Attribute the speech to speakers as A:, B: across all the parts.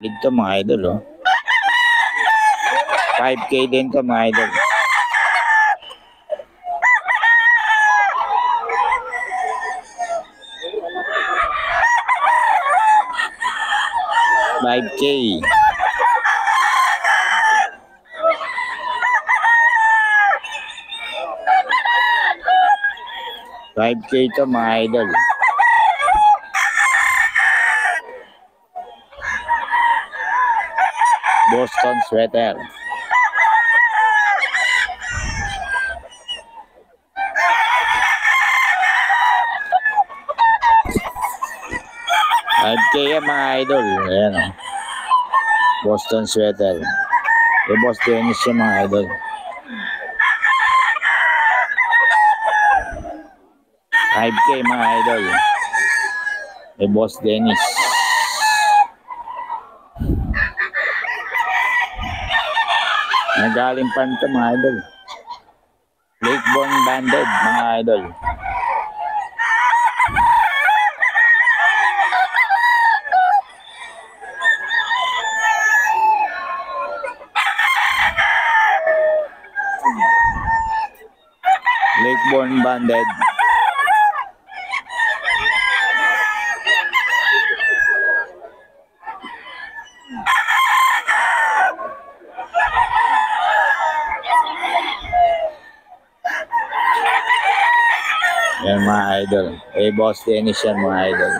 A: Dito mga idol, oh. 5K din to mga idol. $5K. $5K to mga idol. Boston sweater. $5K yan mga idol. Ayan, oh. Boston sweater. Yung Boss Dennis yung mga idol. $5K mga idol. Yung Boss Dennis. Nagaling pa nito mga idol. Lakeborn Banded mga idol. Lakeborn Banded. Yan mga idol. Boss Dennis yan mga idol.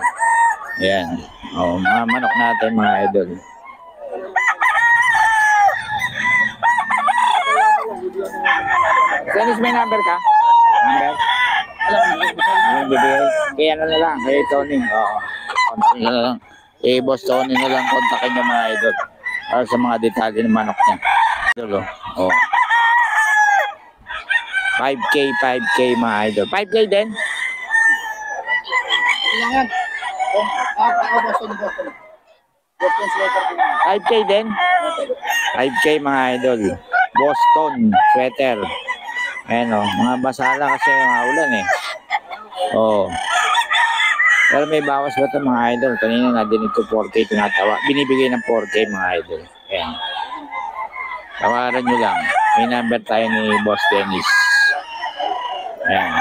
A: Yan. Oh, mga manok natin mga idol. Dennis, may number ka? Number? Alam, bibigay. Kaya na lang. Kay Tony. Oo. Kontakin na lang. Boss Tony na lang. Kontakin niya mga idol. Para sa mga detalye ng manok niya. Idol, oh. 5K mga idol. 5K din?
B: Yan.
A: 5K din? 5K mga idol. Boston sweater. Ayan, oh. Mga basala kasi mga ulan eh. Oh. Pero may bawas ba ito mga idol? Kanina nadinig ko 4K tinatawa. Binibigay ng 4K mga idol. Ayan. Tawaran nyo lang. May number tayo ni Boss Dennis. Ayan.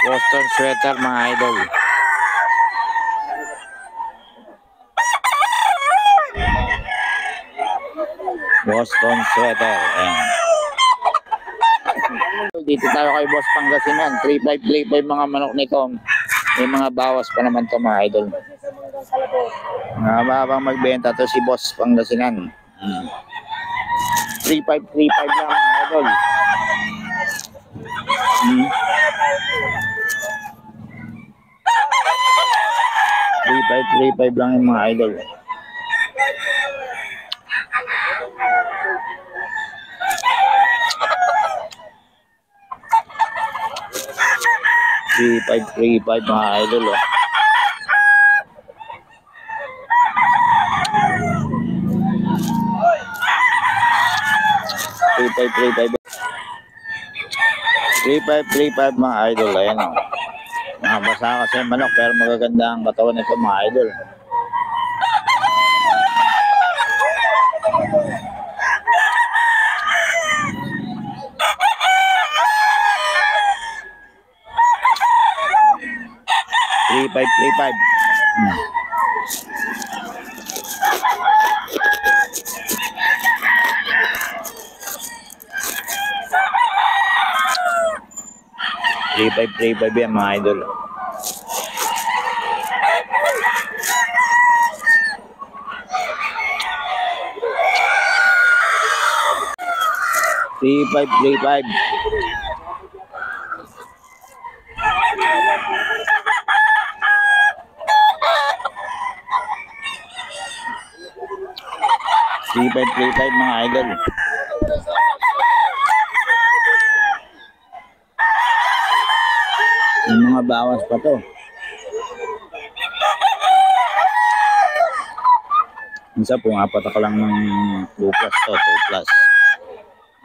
A: Boston sweater mga idol. Boston sweater. Ayan. Dito tayo kay Boss Pangasinan. 3.5 mga manok nito. May mga bawas pa naman to mga idol. Habang magbenta to si Boss Pangasinan. 3.5 lang mga idol. 3.5 lang yung mga idol. $3.5 mga idol, oh. $3.5 mga idol. Ayan, oh. Mga basa kasi manok pero magaganda ang katawan nito mga idol. $3.5 $3.5 yan mga idol. $3.5 $3.5 mga idol. Yung mga bawas pa to. Minsan pumapatak lang ng 2 plus to, 2 plus.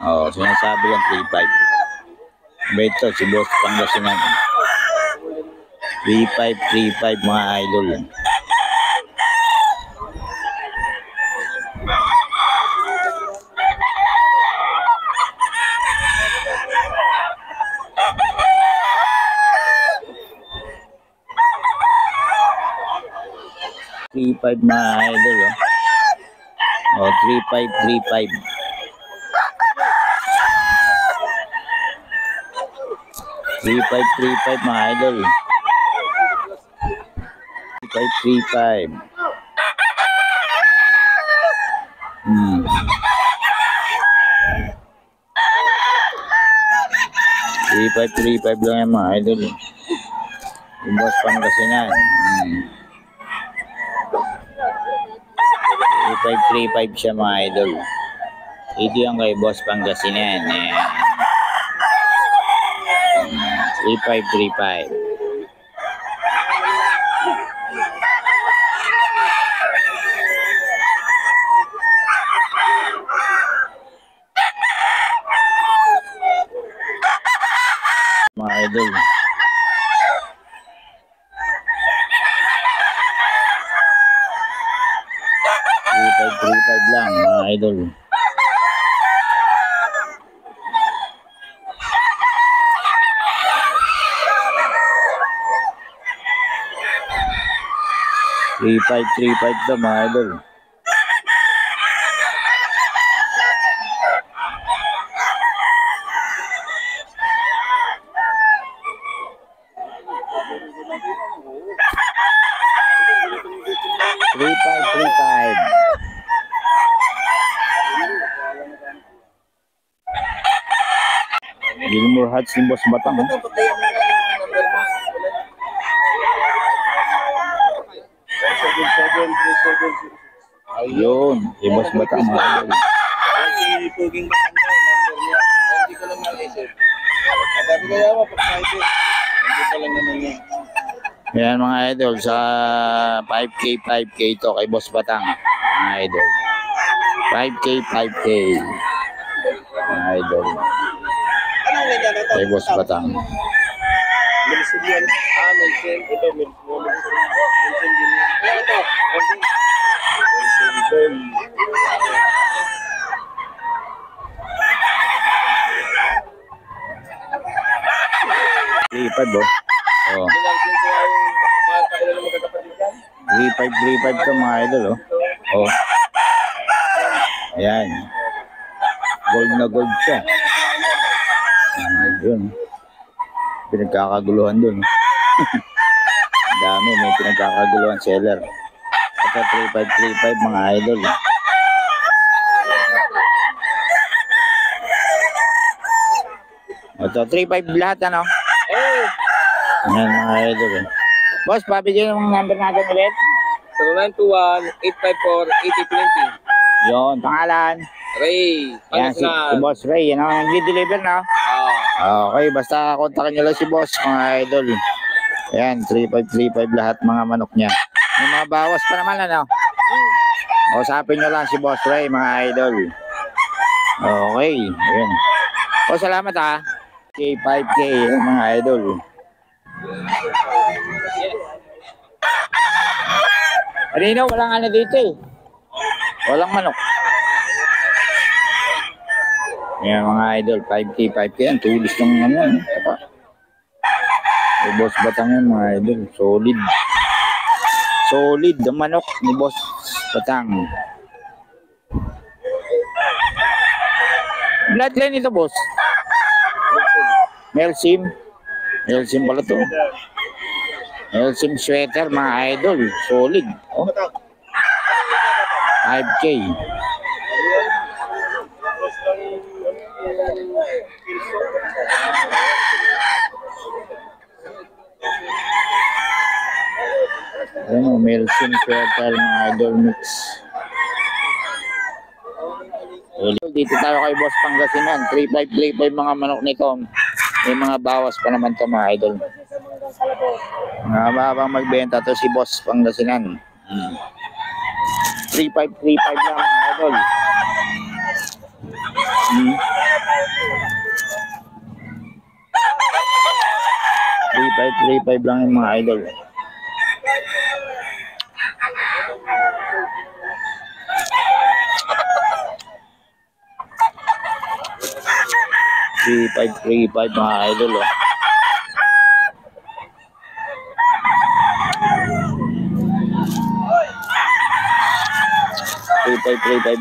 A: Oh, sinasabi lang 3.5. Ito si Boss Pangasinan. 3,535 mga idol. Three five mga idol, oh. Oh, 3,535. 3,535 mga idol. 3,535. 3,535 lang yan mga idol. Yung Boss Pangasinan. 3,535 siya mga idol. Ito yung kay Boss Pangasinan. Ayan. 3,535. Mga idol. 3,535 lang mga idol. Three five to mga idol. Three five. Gilmore Hats ni Boss Batang. Ayun, si Boss Batang. Yan mga idol, sa 5K to kay Boss Batang. Mga idol. 5K. Mga idol. Kay Boss Batang. Lipad bo. Oh. 3,535 to mga idol, oh. Oh. Ayan. Gold na gold siya. Yun. Pinagkakaguluhan dun. Dami, may pinagkakaguluhan seller. Ito 3,535 mga idol. Ito 3,500 lahat ano? Ayan mga idol. Boss, pabigyan ng number natin ulit.
B: 0921-854-8020.
A: Yun, pangalan.
B: Ray,
A: Ayan, si Boss Ray. Yan ang nag-deliver na. Okay, basta kontakin nyo lang si Boss, mga idol. Ayan, 3,535 lahat mga manok niya. May mga bawas pa naman, ano? Usapin nyo lang si Boss Ray, mga idol. Okay, ayan. O, salamat ha. K5K, mga idol. Marino, walang ano dito eh. Walang manok. Ayan mga idol, 5K yan. Tulis ng ano. May Boss Batang yan mga idol. Solid. Solid ang manok ni Boss Batang. Bloodline ito, boss. Melsim. Melsim pala to. Melsim sweater mga idol. Solid. Oh. 5K. Ano, Melsim sweater mga idol mix. Dito tayo kay Boss Pangasinan. 3,535 mga manok nito. May mga bawas pa naman to mga idol. Habang magbenta to si Boss Pangasinan. 3,535 lang mga idol. 3,535 lang yung mga idol. $3,535 mga idol, oh. 3,535